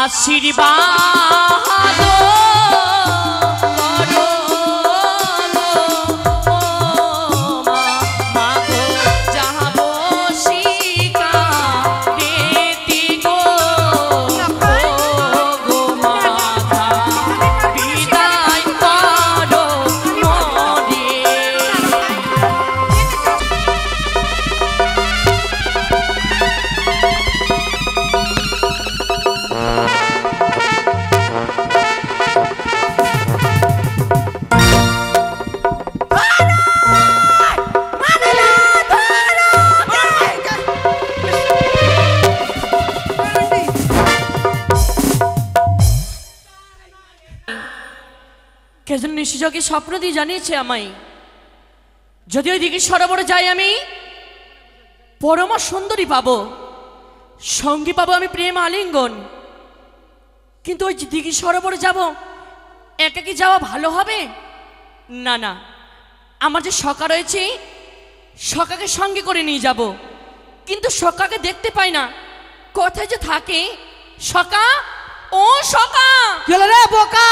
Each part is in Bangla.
আশীর্বাদ নিশিযোগী স্বপ্ন দিয়ে জানিয়েছে আমায়, যদি ওই দিঘির সরোবরে যাই আমি পরমা সুন্দরী পাবো, সঙ্গী পাবো আমি প্রেম আলিঙ্গন। কিন্তু ওই দিঘির সরোবরে যাব, একা কি যাওয়া ভালো হবে? না না, আমার যে সখা রয়েছে, সখাকে সঙ্গে করে নিয়ে যাব। কিন্তু সখাকে দেখতে পাই না, কোথায় যে থাকে? সখা, ও সখা! কি হলো রে বোকা?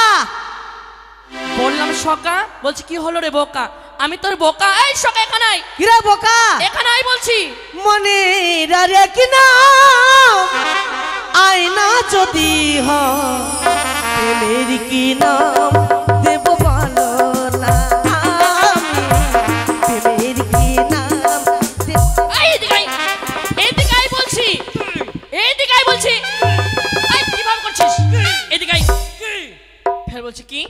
বললাম সখা, বলছি কি হলো রে বোকা? আমি তোর বোকা। এই সখা এখানে আয়। কি রে বোকা? এখানে আয় বলছি। মনে রে কি না আয়না যদি হয় প্রেমের কি নাম দেব ভালো না, প্রেমের কি নাম দেব। এইদিকে আয় বলছি, এইদিকে আয় বলছি। এই কি ভাব করছিস? এইদিকে আয়। ফের বলছি কি?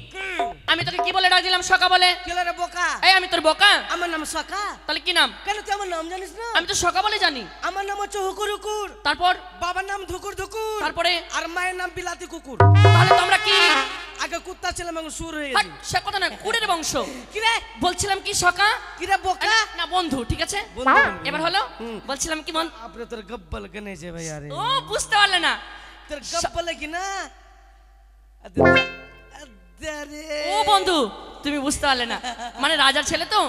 আমি তোকে কি বলে ডাক দিলাম? সখা বলে। কি হলো রে বোকা? এই আমি তোর বোকা? আমার নাম সখা। তাহলে কি নাম? কেন তুই আমার নাম জানিস না? আমি তো সখা বলে জানি। আমার নাম হচ্ছে হুকুর হুকুর। তারপর বাবার নাম ধুকুর ধুকুর। তারপরে আর মায়ের নাম বিলাতি কুকুর। তাহলে তোমরা কি? আগে কুত্তা ছিলাম, এখন সুর হয়ে হাট, গেছি। সে কথা না, কুড়ের বংশ। কি রে? বলছিলাম কি সখা? কি রে বোকা? না বন্ধু, ঠিক আছে বন্ধু। এবার হলো। বলছিলাম কি মন, আপনি তোর গব্বল গনেছে ভাই। আরে ও বুঝতে পারলে না? তোর গব্বল কি না? ও বন্ধু, তুমি বুঝতে পারলে না, মানে রাজার ছেলে তো,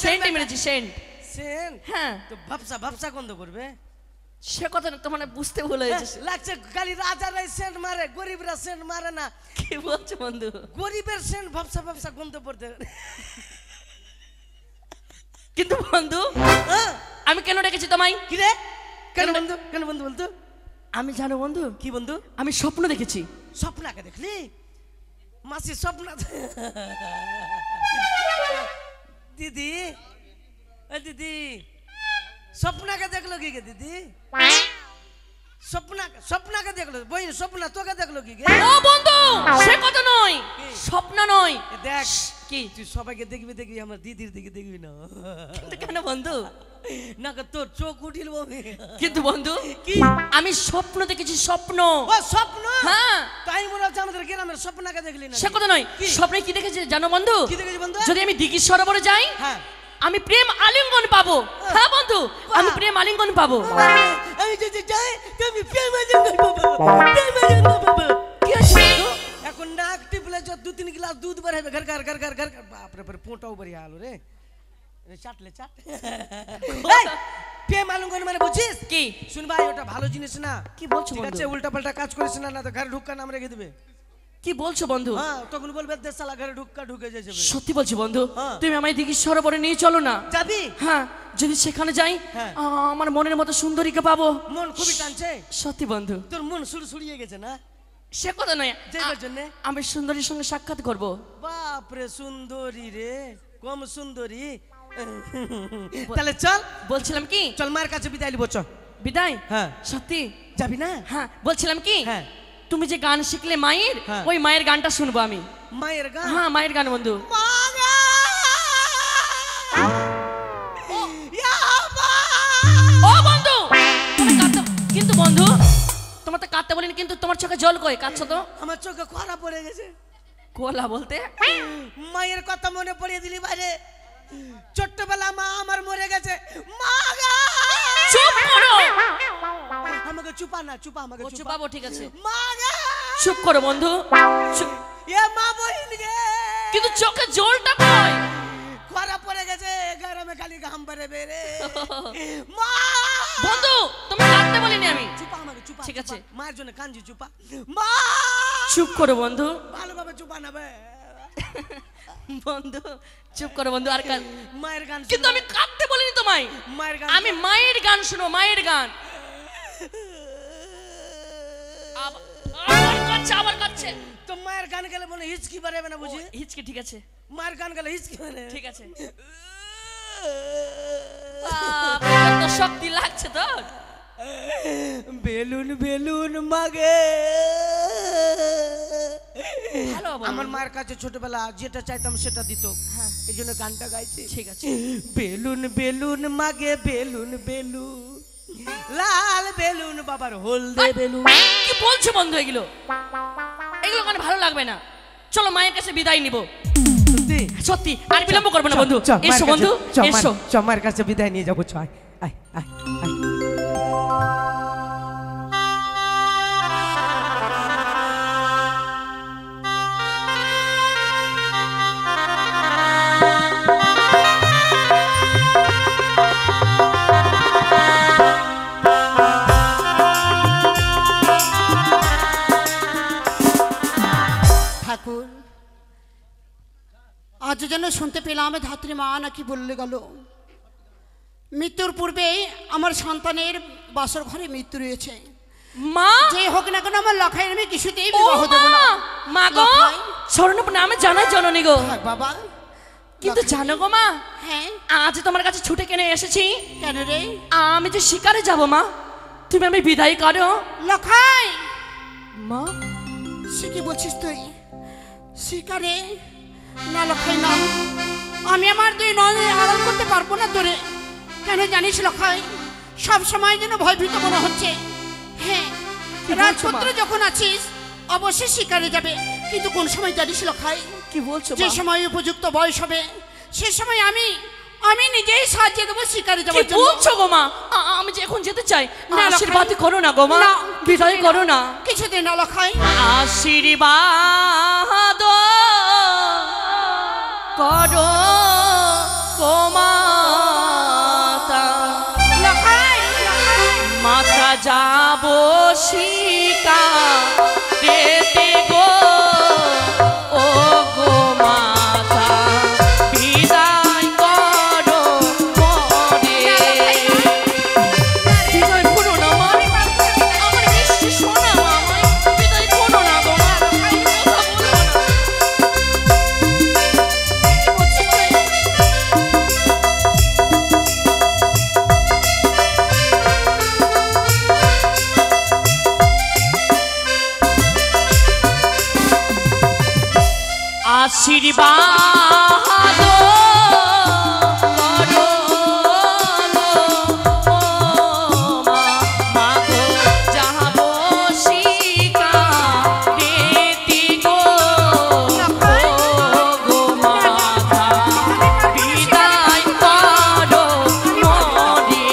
সেন্ট মেরেছি সেন্ট। সেন্ট? হ্যাঁ, তো ভাবসা ভাবসা গন্ধ করবে। সে কথা না, তো মানে বুঝতে ভুল হয়েছে। লাগছে খালি রাজারাই সেন্ট মারে, গরিবরা সেন্ট মারে না। কি বলছো বন্ধু? গরিবের সেন্ট ভাবসা ভাবসা গন্ধ পড়তে। কিন্তু বন্ধু, আমি কেন ডেকেছি তোমায়? কি রে? কেন বন্ধু? কেন বন্ধু বলতো? আমি জানো বন্ধু কি বন্ধু? আমি স্বপ্ন দেখেছি। স্বপ্নাকে দেখলি? মাসি স্বপ্ন। দিদি, দিদি স্বপ্নাকে দেখলো কি গে? দিদি স্বপ্নাকে দেখলো, বই স্বপ্না তোকে দেখলো কি গে? ও বন্ধু, সে কথা নয়, স্বপ্ন নয়। দেখ কি তুই সবাইকে দেখবি দেখবি, আমার দিদির দিকে দেখবি না। কেন বন্ধু? না তোর চোখ উঠিল। কিন্তু বন্ধু কি? আমি স্বপ্ন দেখেছি, স্বপ্ন। ও স্বপ্ন? হ্যাঁ, তাই মনে হচ্ছে আমাদের গ্রামের স্বপ্নাকে দেখলি না। সে কথা নয়, স্বপ্নে কি দেখেছি জানো বন্ধু? কি দেখেছি বন্ধু? যদি আমি দিঘির সরোবরে যাই, হ্যাঁ, আমি প্রেম আলিঙ্গন পাবো। হ্যাঁ বন্ধু, আমি প্রেম আলিঙ্গন পাবো। আমি যদি যাই তুমি প্রেম আলিঙ্গন পাবো, প্রেম আলিঙ্গন পাবো। কি আছে বন্ধু? এখন নাক টিপলে যত 2-3 গ্লাস দুধ বার হবে, ঘর ঘর ঘর ঘর ঘর। বাপ রে, পরে পোঁটাও বাড়ি আলো রে। চাটলে চাট। প্রেম আলিঙ্গন মানে বুঝিস কি? শুন ভাই, ওটা ভালো জিনিস না। কি বলছো ঠিক বন্ধু? আছে, উল্টা পাল্টা কাজ করিস না, না তো ঘরে ঢুক্কা নাম রেখে দিবে। কি বলছো বন্ধু? হ্যাঁ, তখন বলবে দেশালা ঘরে ঢুক্কা ঢুকে যাবে। সত্যি বলছি বন্ধু, হ্যাঁ। তুমি আমায় দিঘির সরোবরে নিয়ে চলো না। যাবি? হ্যাঁ, যদি সেখানে যাই, হ্যাঁ। আমার মনের মতো সুন্দরীকে পাবো। মন খুবই টানছে সত্যি বন্ধু। তোর, মন সুড়সুড়িয়ে গেছে না? সে কথা নয়, যাইবার জন্য আমি সুন্দরীর সঙ্গে সাক্ষাৎ করব। বাপ রে, সুন্দরী রে, কম সুন্দরী। তাহলে চল। বলছিলাম কি, চল মার কাছে বিদায় নিব, চল। বিদায়? হ্যাঁ। সত্যি? যাবি না? হ্যাঁ, বলছিলাম কি, হ্যাঁ। তুমি যে গান শিখলে মায়ের, হ্যাঁ। ওই মায়ের গানটা শুনবো আমি। মায়ের গান? হ্যাঁ, মায়ের গান বন্ধু। ও বন্ধু, তুমি কাঁদতে- কিন্তু বন্ধু তোমার তো কাঁদতে বলিনি, কিন্তু তোমার চোখে জল কই? কাঁদছো তো? আমার চোখে খরা পড়ে গেছে। কোলা বলতে? মায়ের কথা মনে পড়িয়ে দিলি বাইরে। ছোট্টবেলা মা আমার মরে গেছে। মা গো! চুপ করো। আমাকে চুপা না, চুপা আমাকে ও চুপা। চুপাবো, ঠিক আছে। মা গো! চুপ করো বন্ধু। চুপ। এ মা বহিন গে! কিন্তু চোখে জলটা কই? খরা পড়ে গেছে, গরমে খালি ঘাম বেরে বেরে। মা! বন্ধু তুমি কাঁদতে বলিনি আমি। চুপা আমাকে চুপা। ঠিক ঠিক আছে। মায়ের জন্য কাঞ্জি চুপা। মা চুপ করো বন্ধু, ভালোভাবে চুপা নেবে। বন্ধু চুপ করো বন্ধু, আর গান। মায়ের গান কিন্তু আমি কাঁদতে বলিনি তোমায়, মায়ের গান আমি মায়ের গান শোনো, মায়ের গান। আবার কাঁদছে। তো মায়ের গান গেলে বলে হিচকি বাড়াবে না বুঝি? হিচকি ঠিক আছে, মায়ের গান গেলে হিচকি বাড়ে। ঠিক আছে। তো শক্তি লাগছে তো। বেলুন বেলুন মাগে। ভালো আমার মায়ের কাছে ছোটবেলা যেটা চাইতাম সেটা দিত, হ্যাঁ এই জন্য গানটা গাইছি। ঠিক আছে। বেলুন বেলুন মাগে বেলুন বেলুন, লাল বেলুন বাবার হলদে বেলুন। কি বলছো বন্ধু এগুলো? এগুলো মানে ভালো লাগবে না। চলো মায়ের কাছে বিদায় নিব। সত্যি আর বিলম্ব করবো না বন্ধু। এসো বন্ধু, এসো। মায়ের কাছে বিদায় নিয়ে যাবো। আয় আয় আয় আয়। ঠাকুর, আজ যেন শুনতে পেলাম ধাত্রী মা নাকি বললে গেল মৃত্যুর পূর্বে আমার সন্তানের বাসর ঘরে মৃত্যু রয়েছে। মা যে হোক না কেন আমার লখাইয়ের আমি কিছুতেই বিবাহ দেব না। মা গো, স্বর্ণপ নামে জানাই জননী গো। থাক বাবা। কিন্তু জানো গো মা, হ্যাঁ আজ তোমার কাছে ছুটে কেনে এসেছি। কেন রে? আমি যে শিকারে যাব মা, তুমি আমি বিদায় করো। লখাই, মা সে কি বলছিস তুই? শিকারে না লখাই না, আমি আমার দুই নয় আড়াল করতে পারবো না তোরে। কেন জানিস লখাই, সব সময় যেন ভয়ভীত মনে হচ্ছে। হ্যাঁ, রাজপুত্র যখন আছিস অবশ্যই শিকারে যাবে, কিন্তু কোন সময় জানিস লখাই? কি বলছো? যে সময় উপযুক্ত বয়স হবে সে সময় আমি নিজেই সাহায্য দেবো শিকারে কি যাওয়ার জন্য। বলছো গো মা? আমি যে এখন যেতে চাই, না, আশীর্বাদ লখাই। করো না গো মা, না, বিদায় করো না। কিছুদিন না লখাই। আশীর্বাদ করো মাতা, লখাই, মাতা যাব শিকারেতে গো, ও গো মাতা বিদায় করো মরে। বিদায় করো না মা, আমার মিষ্টি সোনা মা, আমায় বিদায় করো না গো মা, কথা বলো না। আশীর্বাদ করো গো মা, মা গো যাব শিকারেতে গো, ও গো মাতা বিদায় করো মরে।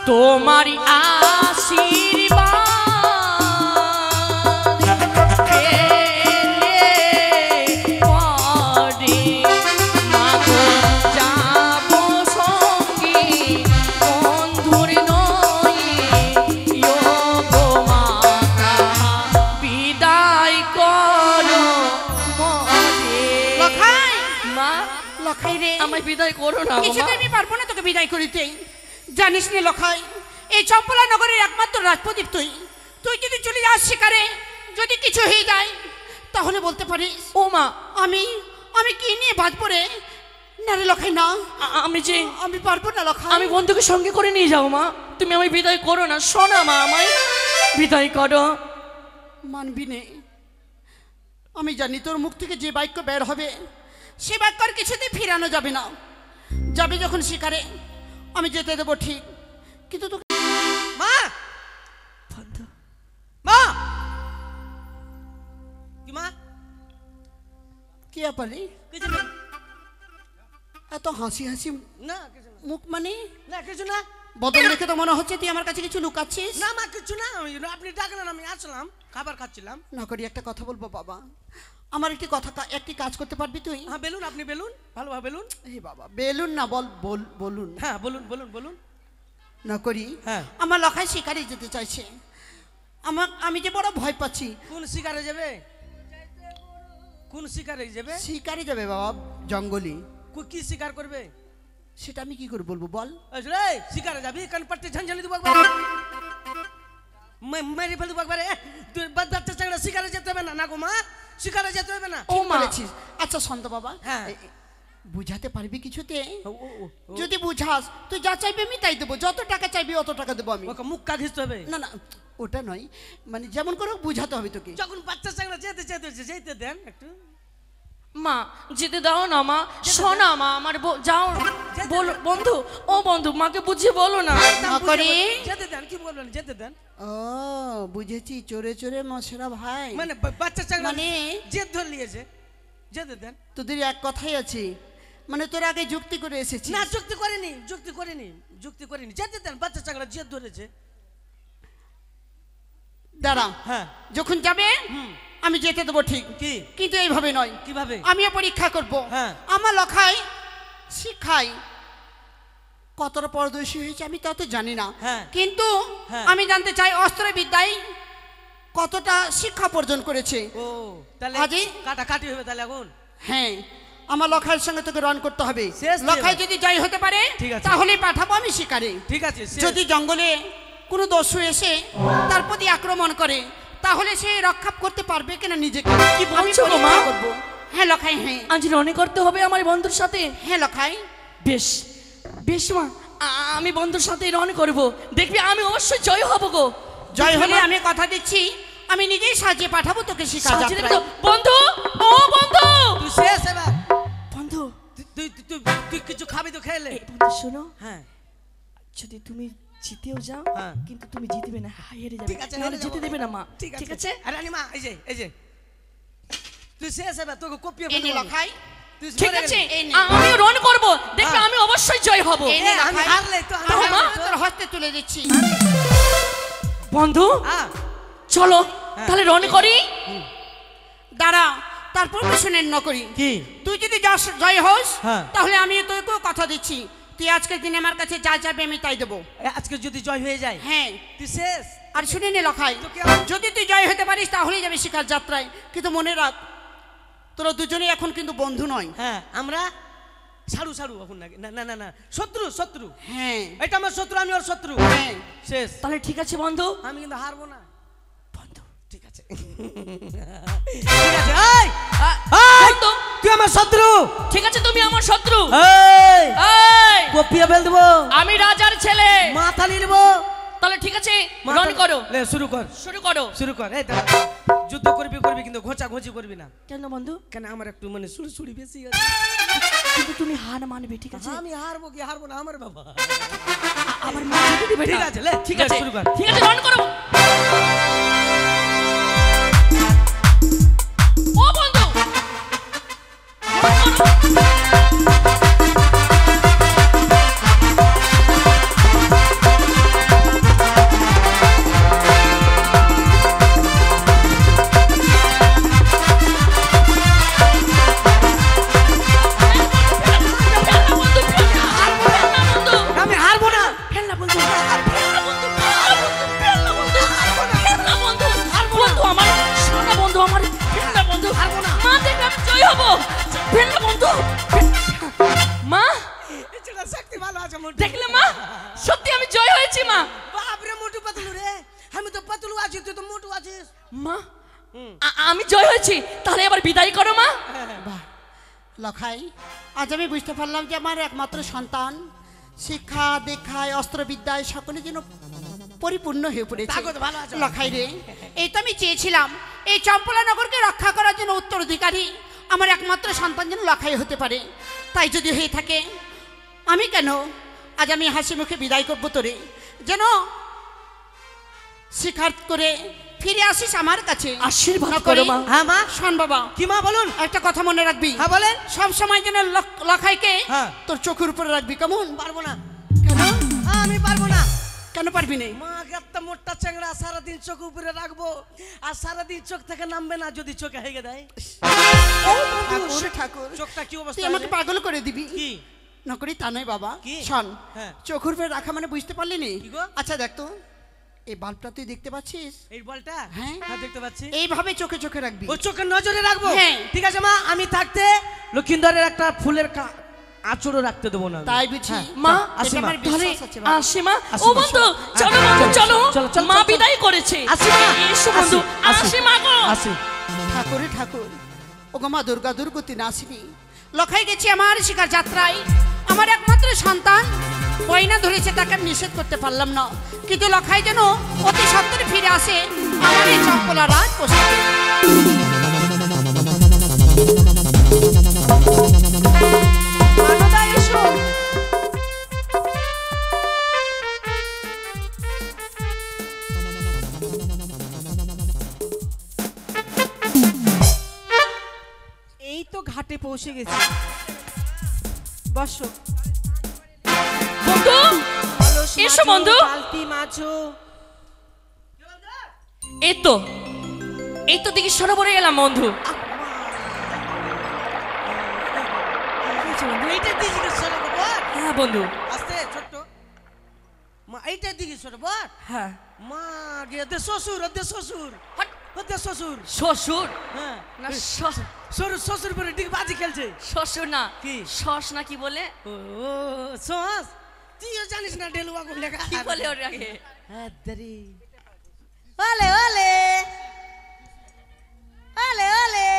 তোমার আশীর্বাদ পেলে পরে মাগো যাব সঙ্গে বন্ধুর নয়, ও গো মাতা বিদায় করো মরে। লখাই, মা লখাই রে, আমায় বিদায় করো না গো মা। কিছুতে আমি পারবো না তোকে বিদায় করিতে। জানিস নে লখাই, এই চম্পলা নগরের একমাত্র রাজপ্রদীপ তুই। তুই যদি চলে যাস শিকারে, যদি কিছু হয়ে যায় তাহলে বলতে পারিস ও মা, আমি কি নিয়ে বাঁচবো রে? না রে লখাই না, আমি পারবো না লখাই। আমি বন্ধুকে সঙ্গে করে নিয়ে যাও মা, তুমি আমায় বিদায় করো না। শোনা মা, আমায় বিদায় করো। মানবি নে, আমি জানি তোর মুখ থেকে যে বাক্য বের হবে সে বাক্য আর কিছুতেই ফিরানো যাবে না। যাবে যখন শিকারে আমি যেতে দেবো ঠিক, কিন্তু তোকে মা, মা, কি মা, কি পারি কিছু না, এত হাসি হাসি না কিছু না, মুখ মানে না কিছু না। বদল দেখে তো মনে হচ্ছে তুই আমার কাছে কিছু লুকাচ্ছিস। না মা কিছু না, আপনি ডাকলেন আমি আসলাম, খাবার খাচ্ছিলাম। না করি একটা কথা বলবো বাবা, আমার একটি কাজ করতে পারবি তুই? হ্যাঁ বেলুন, আপনি বেলুন, ভালোভাবে বেলুন। এই বাবা বেলুন না, বলুন। হ্যাঁ বলুন বলুন বলুন। না করি হ্যাঁ। আমার লখাই শিকারে যেতে চাইছে, আমি যে বড় ভয় পাচ্ছি। কোন শিকারে যাবে? কোন শিকারে যাবে? শিকারে যাবে বাবা, জঙ্গলি। কি শিকার করবে? সেটা আমি কি করে বলবো বল? রে শিকারে যাবি, কান পাটতে ঝঞ্ঝালি দেবো একবার, মেরে ফেলে দেবো একবারে। তুই বাচ্চা চাংড়া শিকারে যেতে হবে না, না গো মা, শিকারে যেতে হবে না। ও বলেছিস। আচ্ছা শান্ত বাবা, হ্যাঁ। বুঝাতে পারবি কিছুতে? ও। যদি বুঝাস তুই যা চাইবি আমি তাই দেবো, যত টাকা চাইবি অত টাকা দেবো আমি। ওকে মুখ ঘিসতে হবে। না না ওটা নয়, মানে যেমন করে বুঝাতে হবে তোকে। যখন বাচ্চা চাংড়া যেতে দেন একটু। মা যেতে দাও না মা, শোনা মা আমার যাও বলো বন্ধু, ও বন্ধু মাকে বুঝিয়ে বলো না। যেতে দেন, কি বলবেন, যেতে দেন। ও বুঝেছি, চোরে চোরে মশরা ভাই, মানে বাচ্চা চাংড়া মানে জেদ ধরে নিয়েছে, যেতে দেন। তোদের এক কথাই আছে, মানে তোর আগে যুক্তি করে এসেছিস। না যুক্তি করিনি, যেতে দেন, বাচ্চা চাংড়া জেদ ধরেছে। দাঁড়া, হ্যাঁ যখন যাবে আমি যেতে দেবো ঠিক, কি কিন্তু এইভাবে নয়। কিভাবে? আমিও পরীক্ষা করব। হ্যাঁ। আমার লখাই শিখাই কতটা পারদর্শী হয়েছে আমি তা তো জানি না, হ্যাঁ। কিন্তু হ্যাঁ। আমি জানতে চাই অস্ত্র বিদ্যায় কতটা শিক্ষা অর্জন করেছে। ও তাহলে আজি কাটাকাটি হবে তাহলে এখন। হ্যাঁ, আমার লখাইয়ের সঙ্গে তোকে রান করতে হবে। শেষ লখাই যদি জয় হতে পারে ঠিক আছে। তাহলে পাঠাবো আমি শিকারে। ঠিক আছে, যদি জঙ্গলে কোনো দস্যু এসে তার প্রতি আক্রমণ করে তাহলে সে রক্ষা করতে পারবে কিনা নিজেকে। কি বলছো গো মা? হ্যাঁ লখাই, হ্যাঁ আজ রনে করতে হবে আমার বন্ধুর সাথে। হ্যাঁ লখাই। বেশ বেশ মা, আমি বন্ধুর সাথে রন করব, দেখবি আমি অবশ্যই জয় হব গো। জয় হলে আমি কথা দিচ্ছি আমি নিজেই সাজিয়ে পাঠাবো তোকে শিকার সাজিয়ে যাত্রায়। দেবো। বন্ধু, ও বন্ধু, তুই শেষ এবার। বন্ধু তুই কিছু খাবি তো খেলে। এই বন্ধু শোনো, হ্যাঁ যদি তুমি জিতেও যাও হ্যাঁ। কিন্তু তুমি জিতবে না, হেরে যাবে। ঠিক আছে, নাহলে হেরে যাবো। যেতে দেবে না মা। ঠিক ঠিক আছে। আছে? আরে রানীমা এই যে তুই শেষ এবার, তোকে কপিয়ে এই নে লখাই, তুই ঠিক সরে আছে, গেলি। এই নে। আমি রন করব, দেখবে হ্যাঁ। আমি অবশ্যই জয় হব। এই নে আমি লখাই। হারলে তো আমি তাহলে হারলে তো। তোর হস্তে তুলে দিচ্ছি। বন্ধু হ্যাঁ চলো তাহলে রন করি। দাঁড়া, তারপর শুনে ন করি। কি? তুই যদি জয় হোস হ্যাঁ। তাহলে আমি তোকে কথা দিচ্ছি তুই আজকের দিনে আমার কাছে যা যাবে আমি তাই দেবো। আজকে যদি জয় হয়ে যায় হ্যাঁ, তুই শেষ। আর শুনে নে লখাই, তোকে আমার- যদি তুই জয় হতে পারিস তাহলেই যাবে শিকার যাত্রায়, কিন্তু মনে রাখ তোরা দুজনেই এখন কিন্তু বন্ধু নয়। হ্যাঁ আমরা ছাড়ু এখন নাকি, না না না না, শত্রু। হ্যাঁ এটা আমার শত্রু, আমি ওর শত্রু। হ্যাঁ, শেষ। তাহলে ঠিক আছে বন্ধু। আমি কিন্তু হারবো না। বন্ধু ঠিক আছে ঠিক আছে। এই বন্ধু, তুই আমার শত্রু। ঠিক আছে তুমি আমার শত্রু। এই এই, কপিয়া ফেল দেবো, আমি রাজার ছেলে। মাথা নিয়ে নেবো। তাহলে ঠিক আছে রন করো, লে শুরু কর। এই দাঁড়া। যুদ্ধ করবি কিন্তু ঘোঁচি করবি না। কেন বন্ধু? কেন আমার একটু মানে সুড়ি বেশি আছে। কিন্তু তুমি হার মানবে, ঠিক আছে? আমি হারবো না, আমার বাবা। আমার মা যেতে দিবে না। ঠিক আছে, লে, ঠিক লে, আছে, শুরু কর। ঠিক আছে রন করো। ও বন্ধু রন করো। আমি হারবো না। ফেলনা বন্ধু, ফেলনা বন্ধু, ফেলনা বন্ধু, ফেলনা বন্ধু, বন্ধু আমার, শোনা বন্ধু আমার, ফেলনা বন্ধু, মা দেখবে আমি জয় হব, ফেলনা বন্ধু। মা এছাড়া শক্তি ভালো আছে মোটু। দেখলে মা, সত্যি আমি জয় হয়েছি মা। বাপরে মোটু পাতলু রে, আমি তো পাতলু আছি, তুই তো মোটু আছিস। মা আমি জয় হয়েছি, তাহলে এবার বিদায় করো মা। বাহ লখাই, আজ আমি বুঝতে পারলাম যে আমার একমাত্র সন্তান শিক্ষা দীক্ষায় অস্ত্রবিদ্যায় সকলে যেন পরিপূর্ণ হয়ে পড়েছে। তাগো তো ভালো আছো। লখাই রে, এই তো আমি চেয়েছিলাম এই চম্পলা নগরকে রক্ষা করার জন্য উত্তরাধিকারী আমার একমাত্র সন্তান যেন লখাই হতে পারে। তাই যদি হয়ে থাকে আমি কেন আজ আমি হাসি মুখে বিদায় করবো তোরে, যেন শিকার করে ফিরে আসিস আমার কাছে। আশীর্বাদ না করো করি? মা। হ্যাঁ মা। শোন বাবা, কি মা বলুন? একটা কথা মনে রাখবি, হ্যাঁ বলেন। সব সময় যেন লখাইকে হ্যাঁ। তোর চোখের উপরে রাখবি, কেমন? পারবো না। কেন? আমি পারবো না। কেন পারবি না? মা একটা মোটা চ্যাংড়া সারাদিন চোখ উপরে রাখবো আর সারাদিন চোখ থেকে নামবে না যদি চোখে হেগে দেয়। ঠাকুর ঠাকুর চোখটা কি তুই অবস্থা? আমাকে পাগল করে দিবি কি নকরি তা নয় বাবা। কি? শোন, হ্যাঁ। চোখের উপরে রাখা মানে বুঝতে পারলি নি? কি গো? আচ্ছা দেখ তো, এই বাল্বটা তুই দেখতে পাচ্ছিস? এই বলটা? হ্যাঁ। হ্যাঁ দেখতে পাচ্ছি। এইভাবে চোখে চোখে রাখবি। ও চোখে নজরে রাখবো? হ্যাঁ। ঠিক আছে মা, আমি থাকতে লক্ষিন্দরের একটা ফুলের আঁচড়ও রাখতে দেবো না। তাই বুঝি? হ্যাঁ। মা আসি এটা মা। আমার তাহলে বিশ্বাস আছে বাবা। আসি মা। আসি ও মা। বন্ধু চলো বন্ধু চলো, চলো, চলো, মা চলো। বিদায় করেছে। আসি মা। এসো বন্ধু, আসি, আসি মা গো। আসি। ঠাকুরে ঠাকুর, ওগো মা দুর্গা দুর্গতি নাসিনী, লখাই গেছি আমার শিকার যাত্রায়। আমার একমাত্র সন্তান বইনা ধরেছে, তাকে আমি নিষেধ করতে পারলাম না, কিন্তু লখাই যেন অতি সত্তরে ফিরে আসে আমার এই চম্পলা রাজ পোশাকে। এই তো ঘাটে পৌঁছে গেছি, বসো। বন্ধু কলস এসো মাজো, বন্ধু। বালতি মাঝো। এই তো দেখি সরোবরে এলাম বন্ধু। এইটার দিকে সরে বল। হ্যাঁ বন্ধু। আস্তে ছোট্ট মা, এইটার দিকে সরে বল। হ্যাঁ। মা গে দে শ্বশুর, দে শ্বশুর, হট। দে শ্বশুর। শ্বশুর হ্যাঁ না শ্বশুর, শ্বশুর পরে ঠিক বাজি খেলছে। শ্বশুর না কি? শস না কি বলে? ও সস, তুইও জানিস না ডেলুয়া কোন লেখা? কি বলে ওর আগে? হ্যাঁ দরি ওলে ওলে ওলে ওলে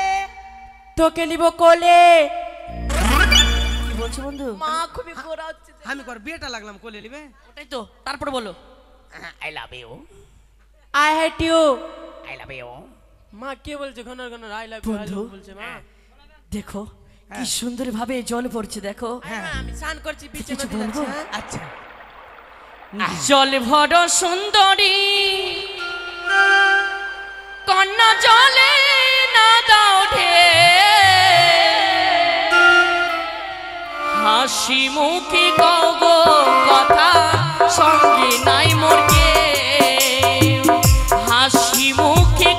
তোকে নিব কোলে। কি বলছো বন্ধু? মা খুবই গোরা হচ্ছে। আমি কর বিয়েটা লাগলাম কোলে নিবে। ওটাই তো, তারপরে বলো। I love you, I hate you. I love you. মা কে বলছে ঘন ঘন আই লাভ বন্ধু। ইউ বলছে মা? দেখো কি সুন্দর ভাবে জল পড়ছে, দেখো। হ্যাঁ আমি স্নান করছি, পিছে কিছু নদী বলবো? যাচ্ছে। আচ্ছা জল ভর সুন্দরী কন্যা জলে না দাও ঢে, হাসি মুখে গো কথা সঙ্গে নাই মোর কে, হাসি মুখে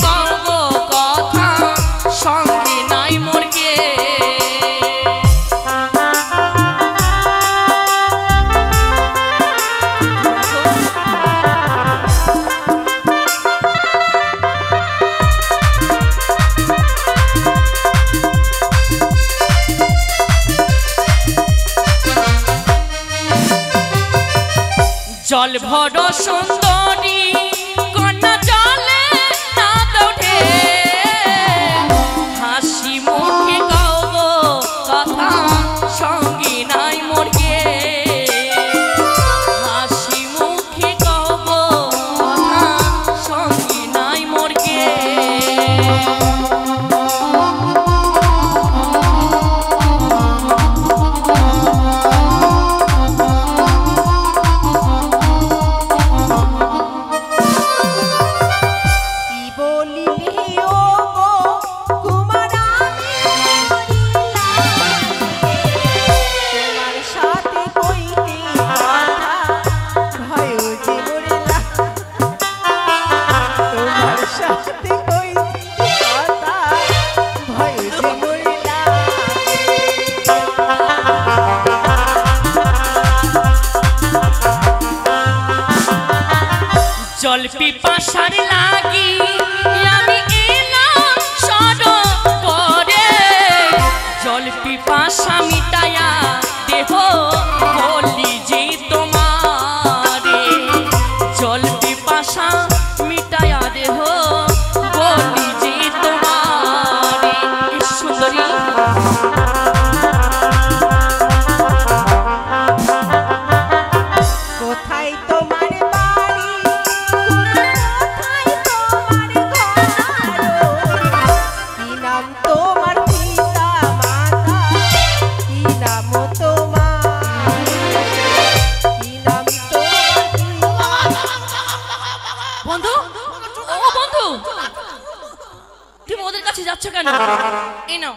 গো কথা সঙ্গে নাই মোর কে। জল ভর সুন্দরী কন্যা জলে না দৌড়ে, হাসি মুখে গাও গো কথা সঙ্গে নাই মোর কে, হাসি মুখে গাও গো কথা সঙ্গে নাই মোর কে। কি বলিবি ও গো কুমার, আমি মরিলাম। তোমার সাথে কইতে কথা ভয় যে মরিলাম। তোমার সাথে কইতে কথা ভয় যে মরিলাম। জল পিপাসার লাগি আমি এলাম সরোবরে, জল পিপাসা মিটায়া দেহ বলি যে তোমারে, জল পিপাসা মিটায়া দেহ বলি যে তোমারে। এই সুন্দরী কোথায় তোমার বাড়ি, কোথায় তোমার ঘর, কি নাম তোমার পিতা মাতা, কি নাম তোমার, কি নাম তোমার বন্ধু, ও বন্ধু, তুমি ওদের কাছে যাচ্ছ কেন? এই নাও।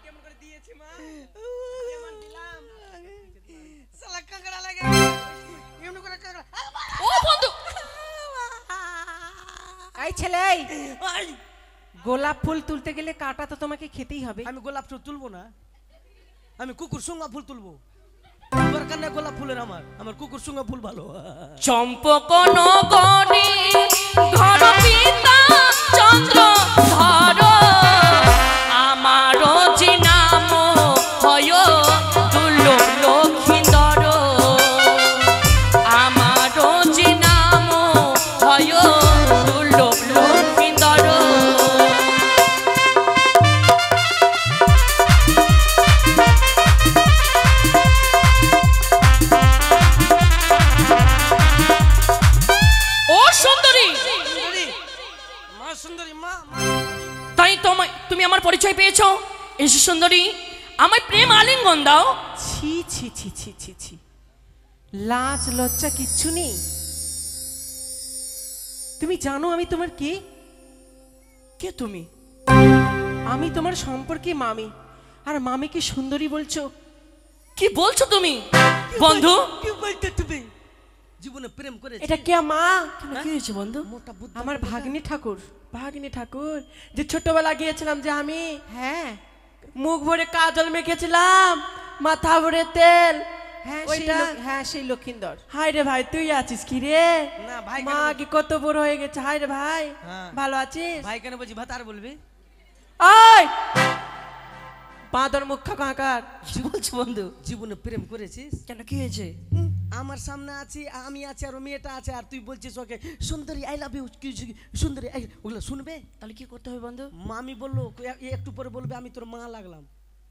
কেমন করে দিয়েছি মা? কেমন দিলাম? শালা কাঁকড়া লাগে। এমন করে কাঁকড়া। ও বন্ধু ছেলে এই, ওই, গোলাপ ফুল তুলতে গেলে কাঁটা তো তোমাকে খেতেই হবে। আমি গোলাপ ফুল তুলবো না, আমি কুকুর সুঙ্গা ফুল তুলবো। দরকার নেই গোলাপ ফুলের, আমার কুকুর সুঙ্গা ফুল ভালো। চম্পক নগরী ঘর পিতা চন্দ্র ধর আমারও যে নাম হয় দুর্লভ লক্ষিন্দর আমারও যে নাম হয় দুর্লভ লক্ষিন্দর ও সুন্দরী সুন্দরী, মা সুন্দরী, মা। তাই তুমি আমার পরিচয় পেয়েছো? এসে সুন্দরী আমায় প্রেম আলিঙ্গন দাও। ছি ছি ছি ছি ছি ছি, লাজ লজ্জা কিচ্ছু নেই। তুমি জানো আমি তোমার কে? কে তুমি? আমি তোমার সম্পর্কে মামি, আর মামিকে সুন্দরী বলছো? কি বলছো তুমি বন্ধু? কি বলতে তুমি? জীবনে প্রেম করে এটা কে মা? কি হয়েছে বন্ধু? মোটা বুদ্ধ আমার ভাগ্নি ঠাকুর। ভাগ্নি ঠাকুর, যে ছোটবেলা গিয়েছিলাম যে আমি, হ্যাঁ, মুখ ভরে কাজল মেখেছিলাম, মাথা ভরে তেল, হ্যাঁ ওইটা? হ্যাঁ সেই লক্ষিন্দর। হাই রে ভাই, তুই আছিস কি রে? না ভাই, মা কি কত বড় হয়ে গেছে। হাই রে ভাই, হ্যাঁ। ভালো আছিস? ভাই কেন বলছি, ভাতার বলবি? ওই বাঁদর মুখ কাকার। কি বলছো বন্ধু? জীবনে প্রেম করেছিস? কেন কি হয়েছে? আমার সামনে আছি, আমি আছি, আর ও মেয়েটা আছে, আর তুই বলছিস ওকে সুন্দরী আই লাভ ইউ, সুন্দরী ওগুলো শুনবে? তাহলে কি করতে হবে বন্ধু? মামি বললো একটু পরে বলবে আমি তোর মা লাগলাম।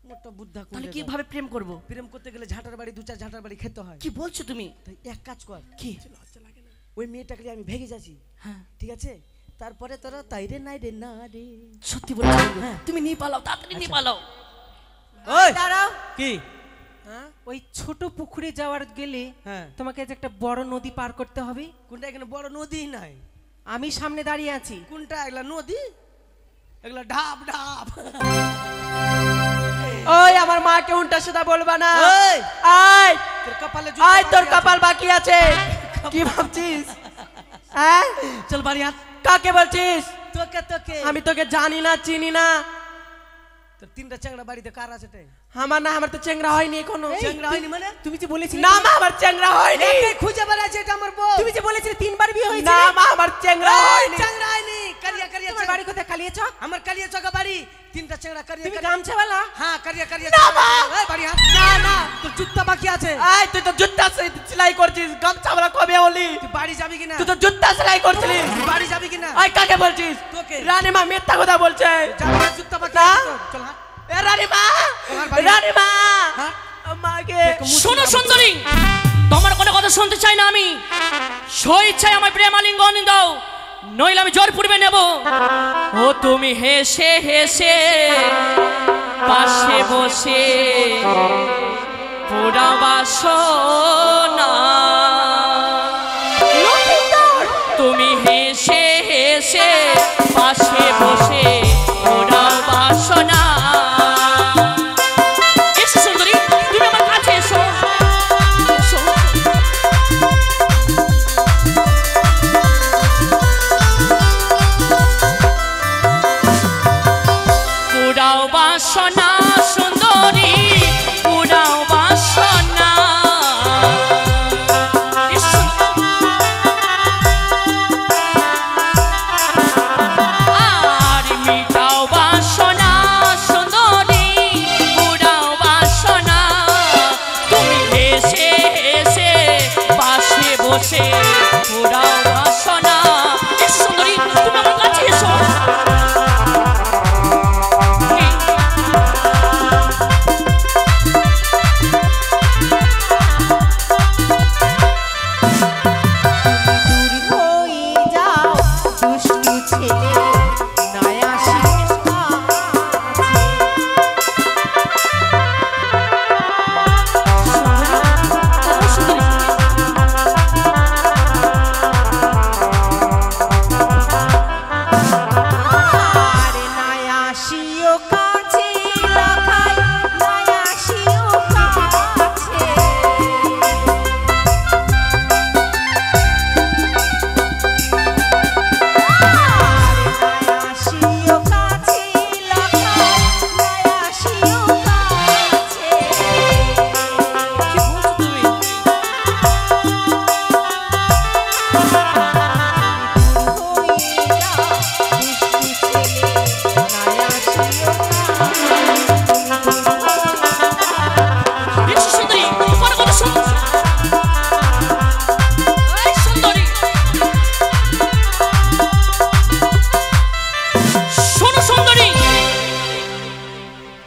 মোটা বুদ্ধা তাহলে কুঁড়ে দাও। কিভাবে প্রেম করব? প্রেম করতে গেলে ঝাঁটার বাড়ি, 2-4 ঝাঁটার বাড়ি খেতে হয়। কি বলছো তুমি? তাই এক কাজ কর, কি? ওই মেয়েটাকে নিয়ে আমি ভেগে যাচ্ছি, হ্যাঁ ঠিক আছে? তারপরে তোরা তাই রে নাই রে না রে। সত্যি বলছো বন্ধু? তুমি নিয়ে পালাও, তাড়াতাড়ি নিয়ে পালাও। ওই দাঁড়াও, কি? হ্যাঁ, ওই ছোট পুকুরে যাওয়ার গেলে হ্যাঁ, তোমাকে যে একটা বড় নদী পার করতে হবে। কোনটা? এখানে বড় নদী নাই। আমি সামনে দাঁড়িয়ে আছি। কোনটা? এগুলা নদী, এগুলা ঢাপ ঢাপ। ওই আমার মাকে উল্টা সেটা বলবা না। ওই, আয় তোর কপালে আয়, তোর বাকি আছে। কপাল বাকি আছে। কি ভাবছিস? হ্যাঁ, চল বাড়ি হাত। কাকে বলছিস? তোকে তোকে আমি তোকে জানি না, চিনি না। তোর 3টা চ্যাংড়া বাড়িতে কার আছে? আমার না, আমার তো চেংরা হয়নি এখনো। চ্যাংড়া হয়নি মানে? তুমি যে বলেছিলে না মা, আমার চেংরা হয়নি। একে খুঁজে বেড়াচ্ছে, এটা আমার বউ। তুমি যে বলেছিলে 3বার বিয়ে হয়েছে। না মা, আমার চেংরা হয়নি। চ্যাংড়া হয়নি, কারিয়া কারিয়া তোমার বাড়ি কোথায়? কালিয়াচক? আমার কালিয়া চকা বাড়ি। 3টা চ্যাংড়া কারিয়া তুমি কারিয়া। গামছাওয়ালা? হ্যাঁ, কারিয়া কারিয়া। না, মা। এই বাড়ি হাত। না না, তোর জুত্তা বাকি আছে। আয় তুই তো জুত্তা সেলাই করছিস। গামছাওয়ালা কবে হলি? তুই বাড়ি যাবি কিনা? তুই তো জুত্তা সেলাই করছিলিস। তুই বাড়ি যাবি কিনা? আয় কাকে বলছিস? তোকে। রানীমা মিথ্যা কথা বলছে। যাবি না, জুত্তা বাকি না। আছে তোর। চল হাত। এ রানীমা, তোমার বাড়ি- রানীমা, হ্যাঁ? আমাকে শোনো সুন্দরী, তোমার কোনো কথা শুনতে চাই না আমি। স্বেচ্ছায় আমার প্রেম আলিঙ্গন দাও, নইলে আমি জোর পূর্বে নেব। ও তুমি হেসে হেসে পাশে বসে পুরা বাসনা, তুমি হেসে হেসে পাশে বসে পুরা বাসনা। এসো সুন্দরী, তুমি আমার কাছে এসো। এসো। পুরাও বাসনা সুন্দরী, পুরাও বাসনা। এসো। আর মিটাও বাসনা সুন্দরী, পুরাও বাসনা। তুমি হেসে হেসে পাশে বসে পুরাও বাসনা। এসো সুন্দরী, তুমি আমার কাছে এসো। দূর হয়ে যাও দুষ্টু ছেলে, নয় আসিস কাছে। আরে নয় আসিও কাছে, লখাই নয় আসিও কাছে।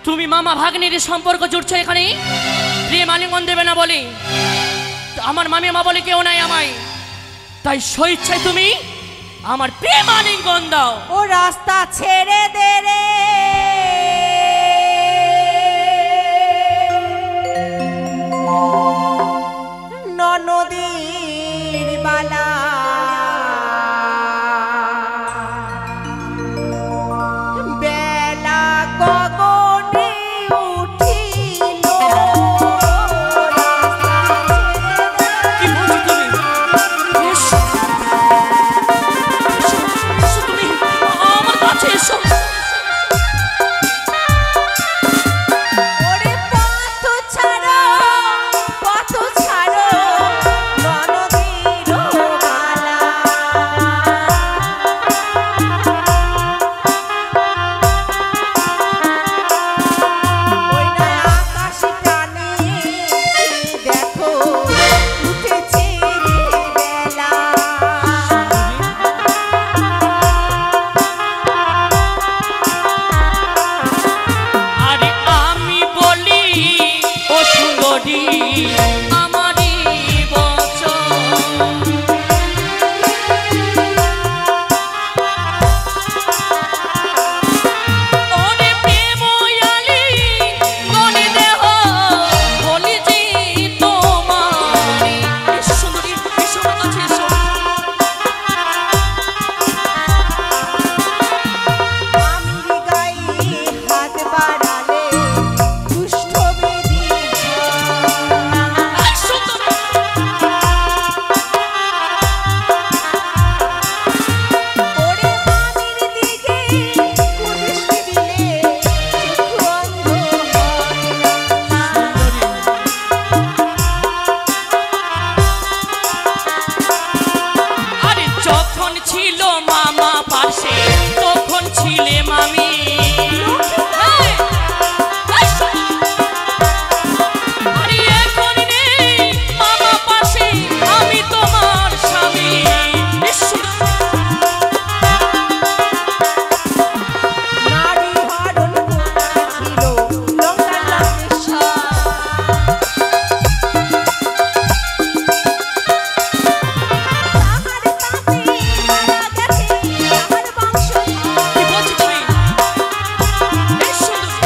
তুমি মামা ভাগ্নের সম্পর্ক জুড়ছো এখানে প্রেম আলিঙ্গন দেবে না বলে। আমার মামি মা বলে কেউ নাই আমায়, তাই স্বেচ্ছায় তুমি আমার প্রেম আলিঙ্গন দাও। ও রাস্তা ছেড়ে দে রে, নদীর বালা বেলা গগনে উঠিল। কি বলছো তুমি? এসো, এসো, এসো তুমি আমার কাছে এসো। ওরে পথ ছাড়ো, পথ ছাড়ো, নদীর বালা ওই না আকাশ টানে দেখো উঠেছে বেলা। আরে আমি বলি ও সুন্দরী আমারই বচন, ওরে প্রেম আলিঙ্গনে দেহ বলি যে তোমারই। এসো সুন্দরী, এসো আমার কাছে এসো। আমির গায়ে হাত বাড়ালে দুষ্ট বেদি আর সুন্দরী ওরে মামির দিকে কুদৃষ্টি দিলে চক্ষু অন্ধ আরে যখন ছিল মামা পাশে তখন ছিলে মামি। এই, এই শোনো। আরে এখন নেই মামা পাশে আমি তোমার স্বামী। এসো। নারী হরণ করেছিল লঙ্কার লঙ্কেশ্বর। তাহার তাতে মারা গেছে তাহার বংশধর। কি বলছো তুমি? এই সুন্দরী।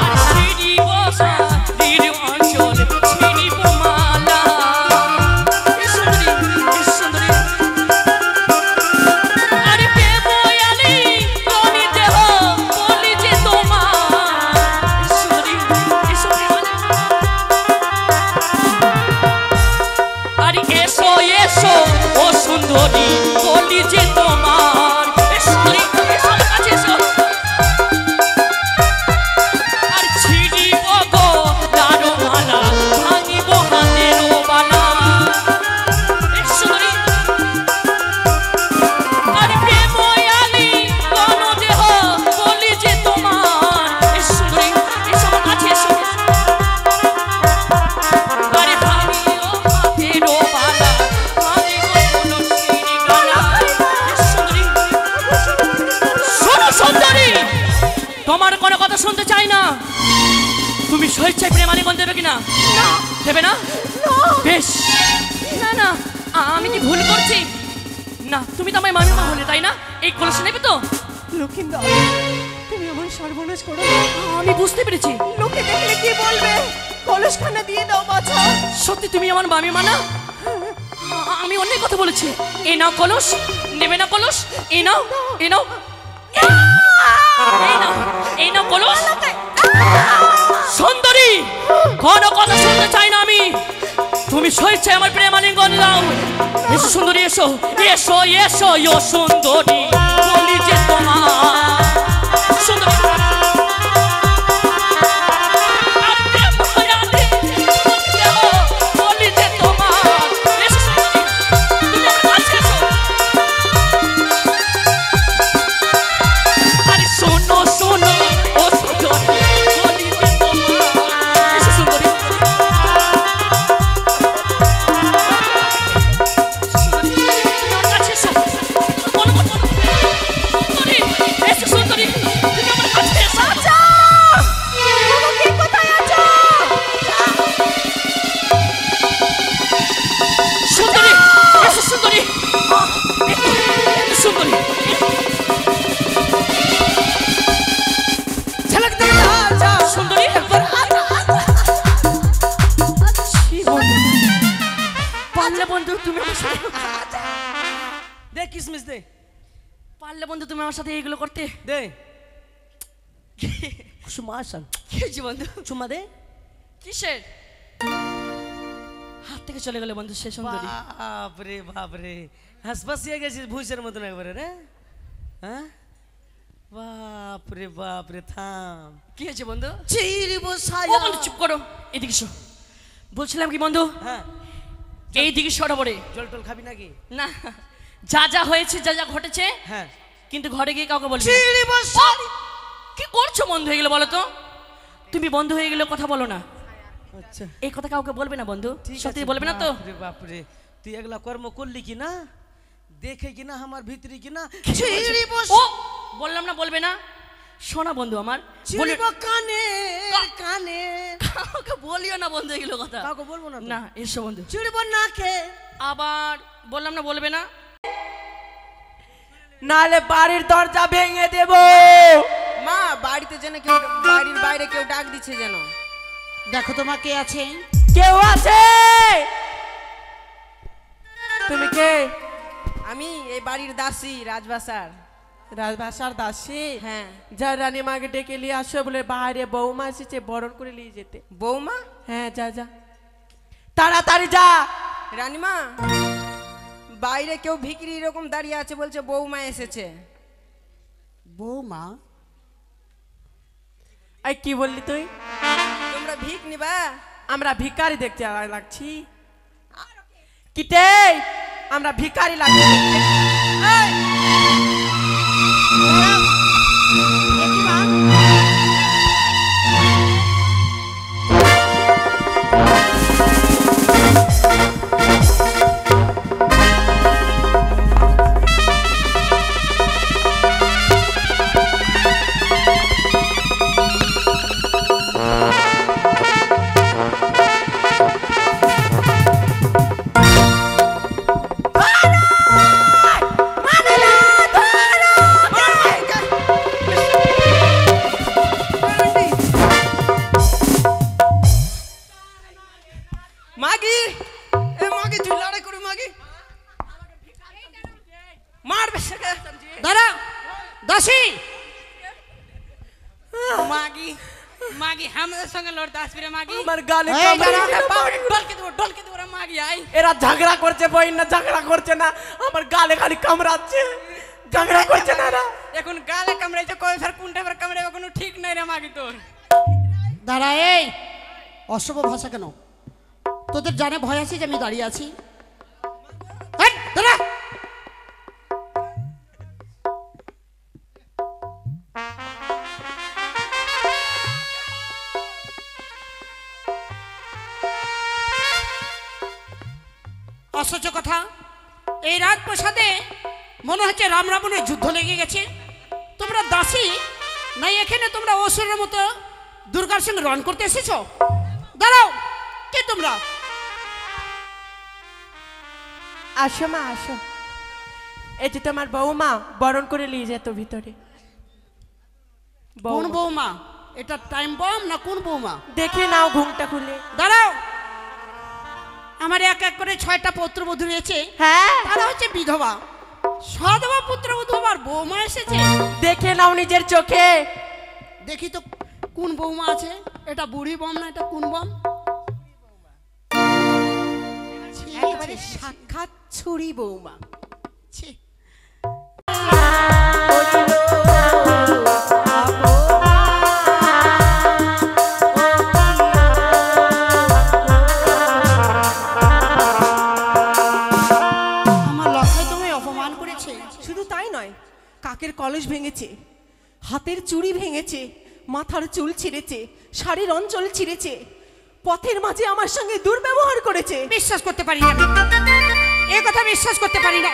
আর সিঁড়ি বসা দিল অঞ্চল ছিড়ি মালা। এই সুন্দরী, এই সুন্দরী। আরে প্রেম আলিঙ্গনে দেহ বলি যে তোমার। এই সুন্দরী, এসো প্রেম আলিঙ্গন। আরে এসো এসো ও সুন্দরী বলি যে তোমার। এই সুন্দরী, এসো আমার কাছে এসো। আর ছিড়িব গো দারো মালা ভাঙিব হাতের বালা। এই সুন্দরী। আর প্রেম আলিঙ্গন দেহ বলি যে তোমার। এই সুন্দরী, এসো আমার কাছে এসো। আরে ভাঙিও হাতের বালা ভাঙিব তুলসীর গলা। এই সুন্দরী। শোনো সুন্দরী, তোমার কোনো কথা শুনতে চাই না। তুমি স্বেচ্ছায় প্রেম আলিঙ্গন দেবে কিনা? দেবে না? বেশ। না না, আমি কি ভুল করছি? না, তুমি তো আমার মামিমা হলে, তাই না? এই কলস নেবে তো? লক্ষিন্দর, তুমি আমার সর্বনাশ করো না। আমি বুঝতে পেরেছি। লোকে দেখলে কি বলবে? কলসখানা দিয়ে দাও বাছা। সত্যি তুমি আমার মামিমা না? আমি অন্য কথা বলেছি। এই নাও কলস, নেবে না কলস? এই নাও, এই নাও, এই নাও, এই নাও কলস। সুন্দরী, কোনো কথা শুনতে চাই না আমি। তুমি স্বেচ্ছায় আমার প্রেম আলিঙ্গন দাও। এসো সুন্দরী, এসো এসো এসো ও সুন্দরী বলি যে তোমার। সুন্দরী। আর প্রেম আলিঙ্গন দেহ বলি যে তোমার। এসো সুন্দরী, তুমি আমার কাছে এসো। আরে শোনো শোনো ও সুন্দরী বলি যে তোমার। এসো সুন্দরী। সুন্দরী, তুমি আমার কাছে এসো। বলো, বলো, বলো। সুন্দরী, এসো বন্ধু তুমি আমার সাথে এইগুলো করতে? দে সুমা আসান কি হয়েছে বন্ধু? চুমা দে। কিসের? হাত থেকে চলে গেল বন্ধু সে সুন্দরী। বাপরে বাপরে হাসপাসিয়ে গেছিস ভুইসের মতন একবারে রে। হ্যাঁ বাপরে বাপরে থাম। কি হয়েছে বন্ধু? চিরিব ও সায়া। বন্ধু চুপ করো, এদিকে শো। বলছিলাম কি বন্ধু, হ্যাঁ এইদিকে সরো বড়ে। জল টল খাবি নাকি? না, যা যা হয়েছে যা যা ঘটেছে হ্যাঁ কিন্তু ঘরে গিয়ে কাউকে বলবি না। চিরিব ও, কি করছো বন্ধু হয়ে গেলো বলো তো? তুমি বন্ধু হয়ে গেলে কথা বলো না, আচ্ছা এই কথা কাউকে বলবে না বন্ধু, ঠিক সত্যি আছে। বলবে না তো? বাপরে বাপরে তুই এগুলা কর্ম করলি কি না? দেখে কি না আমার ভিতরে কি না? ও বললাম না বলবে না। শোনা বন্ধু আমার, চিরিব কানে কানে। কাউকে বলিও না বন্ধু এগুলো কথা। কাউকে বলবো না তো? না এসো বন্ধু। চিরিব নাকে। আবার বললাম না বলবে না। নালে বাড়ির দরজা ভেঙে দেব। মা বাড়িতে যেন কেউ, বাড়ির বাইরে কেউ ডাক দিচ্ছে যেন। দেখো তোমার কে আছে? কেউ আছে? তুমি কে? আমি এই বাড়ির দাসী রাজবাসার। রাজভাষার দাসী? হ্যাঁ। যা রানীমাকে ডেকে নিয়ে আসো, বলে বাইরে বৌমা এসেছে, বরণ করে নিয়ে যেতে। বৌমা? হ্যাঁ যা যা, তাড়াতাড়ি যা। রানীমা, বাইরে কেউ ভিকিরি এরকম দাঁড়িয়ে আছে, বলছে বৌমা এসেছে। বৌমা? এই কি বললি তুই? তোমরা ভিক নিবা? আমরা ভিখারি দেখতে লাগছি? কিটে আমরা ভিখারি লাগছি? এই, এ কি মা? মাগি, এ মাগি তুই লড়াই করবি মাগি? মারবে সেটা। দাঁড়া দাসী। মাগি মাগি আমাদের সঙ্গে লড়তে আসবি রে মাগি? আমার গালে এই কামড়ে দাঁড়া। দিল। ডলকে দেবো রে মাগি। আই এরা ঝগড়া করছে, বই না ঝগড়া করছে না, আমার গালে খালি কামড়াচ্ছে। ঝগড়া করছে না এরা। এখন গালে কামড়াইছে, কবে ফের কোনটা ফের কামড়াইবে কোনো ঠিক নাই রে মাগি তোর। দাঁড়া, এই অশুভ ভাষা কেন? তোদের জানে ভয় আছে যে আমি দাঁড়িয়ে আছি? এই, দাঁড়া। আশ্চর্য কথা, এই রাজপ্রাসাদে মনে হচ্ছে রাম রাবণের যুদ্ধ লেগে গেছে। তোমরা দাসী নাই, এখানে তোমরা অসুরের মতো দুর্গার সঙ্গে রণ করতে এসেছো? দাঁড়াও, কে তোমরা? আসো মা আসো, এই যে তোমার বৌমা, বরণ করে নিয়ে যেত ভিতরে। কোন বৌমা? এটা টাইম বম না কোন বৌমা? দেখে নাও ঘুমটা খুলে। দাঁড়াও, আমার এক এক করে 6টা পুত্রবধূ রয়েছে। হ্যাঁ তারা হচ্ছে বিধবা। সধবা পুত্রবধূ আবার বৌমা এসেছে। দেখে নাও নিজের চোখে। দেখি তো কোন বৌমা আছে। এটা বুড়ি বম না, এটা কোন বম? একেবারে সাক্ষাৎ ছুরি বৌমা। ছি। আমার লক্ষ্যে তুমি অপমান করেছে। শুধু তাই নয়, কাকের কলস ভেঙেছে, হাতের চুড়ি ভেঙেছে, মাথার চুল ছিঁড়েছে, শাড়ির অঞ্চল ছিঁড়েছে, পথের মাঝে আমার সঙ্গে দুর্ব্যবহার করেছে। বিশ্বাস করতে পারি না, এ কথা বিশ্বাস করতে পারি না।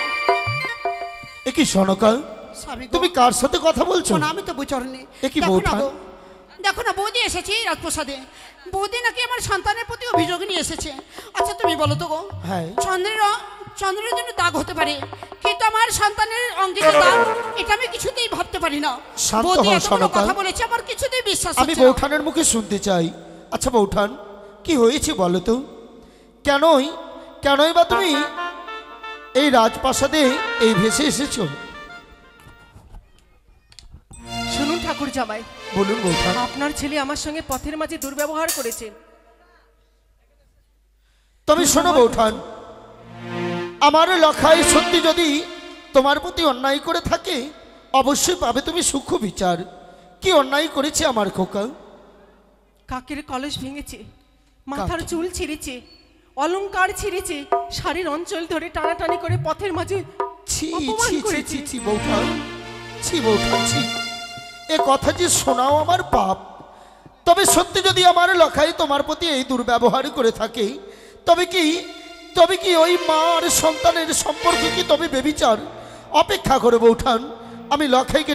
এ কি সনকাল, স্বামী গো, তুমি কার সাথে কথা বলছো? শোনো, আমি তো বুঝরনি। এ কি বৌঠান? দেখো না, বৌদি এসেছে রাজপ্রসাদে। বৌদি নাকি আমার সন্তানের প্রতি অভিযোগ নিয়ে এসেছে। আচ্ছা তুমি বলো তো গো, হ্যাঁ। চন্দ্রের জন্য দাগ হতে পারে, কিন্তু আমার সন্তানের অঙ্গিত দাগ, এটা আমি কিছুতেই ভাবতে পারি না। শান্ত বৌদি হও, এতগুলো সনকা। কথা বলেছে, আমার কিছুতেই বিশ্বাস আমি হচ্ছে না। বৌঠানের মুখে শুনতে চাই। আচ্ছা বৌঠান, কি হয়েছে বলো তো? কেনই বা তুমি এই রাজপ্রাসাদে এই ভেসে এসেছো? ঠাকুর জামাই, বলুন বৌঠান। আপনার ছেলে আমার সঙ্গে পথের মাঝে দুর্ব্যবহার করেছে। তবে শোনো বৌঠান, আমার লখাই সত্যি যদি তোমার প্রতি অন্যায় করে থাকে, অবশ্যই পাবে তুমি সূক্ষ্ম বিচার। কি অন্যায় করেছে আমার খোকা? কাকের কলস ভেঙেছে, মাথার কাকে? চুল ছিঁড়েছে, অলংকার ছিঁড়েছে, শাড়ির অঞ্চল ধরে টানাটানি করে পথের মাঝে ছি অপমান ছি ছি করেছে। ছি ছি বৌঠান, ছি বৌঠান ছি। এ কথা যে শোনাও আমার পাপ। তবে সত্যি যদি আমার লখাই তোমার প্রতি এই দুর্ব্যবহার করে থাকে, তবে কি ওই মা আর সন্তানের সম্পর্ক কি তবে বেবিচার? অপেক্ষা করে বৌঠান, আমি লখাইকে